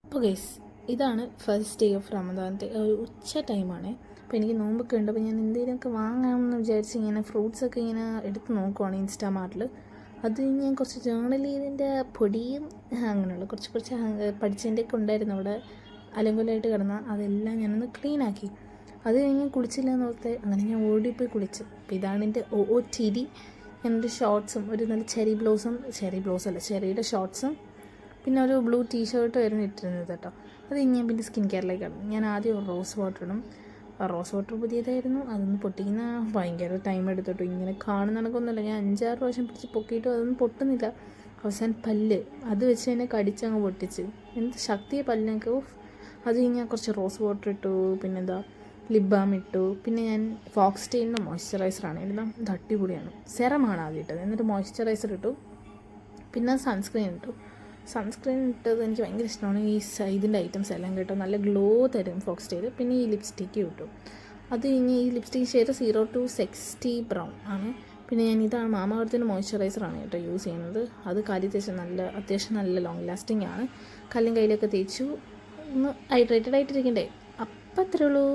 അപ്പോൾ ഗൈസ്, ഇതാണ് first day of റമദാനത്തെ ഒരു ഉച്ച ടൈമാണ്. അപ്പോൾ എനിക്ക് നോമ്പൊക്കെ ഉണ്ട്. അപ്പോൾ ഞാൻ എന്തെങ്കിലുമൊക്കെ വാങ്ങാമെന്ന് വിചാരിച്ച് ഇങ്ങനെ ഫ്രൂട്ട്സൊക്കെ ഇങ്ങനെ എടുത്ത് നോക്കുവാണ് ഇൻസ്റ്റാമാർട്ടിൽ. അത് ഞാൻ കുറച്ച് ജേണൽ ചെയ്തതിൻ്റെ പൊടിയും അങ്ങനെയുള്ള കുറച്ച് പഠിച്ചതിൻ്റെയൊക്കെ ഉണ്ടായിരുന്നു അവിടെ അലങ്കുലമായിട്ട് കിടന്ന, അതെല്ലാം ഞാനൊന്ന് ക്ലീനാക്കി. അത് കഴിഞ്ഞ് കുളിച്ചില്ല എന്ന് ഓർത്ത് അങ്ങനെ ഞാൻ ഓടിപ്പോയി കുളിച്ചു. അപ്പോൾ ഇതാണ് എൻ്റെ OOTD. എൻ്റെ ഷോർട്ട്സും ഒരു നല്ല ചെറിയുടെ ഷോർട്ട്സും പിന്നെ ഒരു ബ്ലൂ ടീഷർട്ട് ആയിരുന്നു ഇട്ടിരുന്നത് കേട്ടോ. അത് ഞാൻ പിന്നെ സ്കിൻ കെയറിലേക്കാണ്. ഞാൻ ആദ്യം ഒരു റോസ് വാട്ടർ ഇടും. റോസ് വാട്ടർ പുതിയതായിരുന്നു, അതൊന്ന് പൊട്ടിക്കുന്ന ഭയങ്കര ടൈം എടുത്തിട്ടു. ഇങ്ങനെ കാണുന്ന കണക്കൊന്നുമില്ല, ഞാൻ 5-6 പ്രാവശ്യം പിടിച്ച് പൊക്കിയിട്ടും അതൊന്നും പൊട്ടുന്നില്ല. അവസാനം പല്ല് അത് വെച്ച് തന്നെ കടിച്ചങ്ങ് പൊട്ടിച്ച്. എന്ത് ശക്തിയെ പല്ലിനൊക്കെ. അത് കഴിഞ്ഞാൽ കുറച്ച് റോസ് വാട്ടർ ഇട്ടു, പിന്നെന്താ ലിപ് ബാം ഇട്ടു. പിന്നെ ഞാൻ ഫോക്സ്റ്റെയിലിൻ്റെ മോയ്സ്ചറൈസറാണ് ഇടുന്നത്. ഇത് അടിപൊളിയാണ്. സെറമാണ് ആദ്യം ഇട്ടത്, എന്നിട്ട് മോയ്സ്ചറൈസർ ഇട്ടു, പിന്നെ സൺസ്ക്രീൻ ഇട്ടു. സൺസ്ക്രീൻ ഇട്ടത് എനിക്ക് ഭയങ്കര ഇഷ്ടമാണ്. ഈ ഇതിൻ്റെ ഐറ്റംസ് എല്ലാം കേട്ടോ നല്ല ഗ്ലോ തരും ഫോക്സ്റ്റെയിൽ. പിന്നെ ഈ ലിപ്സ്റ്റിക്ക് കിട്ടും. അത് കഴിഞ്ഞ് ഈ ലിപ്സ്റ്റിക് ഷെയ്ഡ് 0260 ബ്രൗൺ ആണ്. പിന്നെ ഞാൻ ഇതാണ് മാമാ-എർത്തിൻ്റെ മോയ്സ്ചറൈസറാണ് കേട്ടോ യൂസ് ചെയ്യുന്നത്. അത് കാലിൽ തേച്ച് അത്യാവശ്യം നല്ല ലോങ് ലാസ്റ്റിംഗ് ആണ്. കയ്യിലൊക്കെ തേച്ചു ഒന്ന് ഹൈഡ്രേറ്റഡ് ആയിട്ടിരിക്കണ്ടേ. അപ്പം അത്രേ ഉള്ളൂ.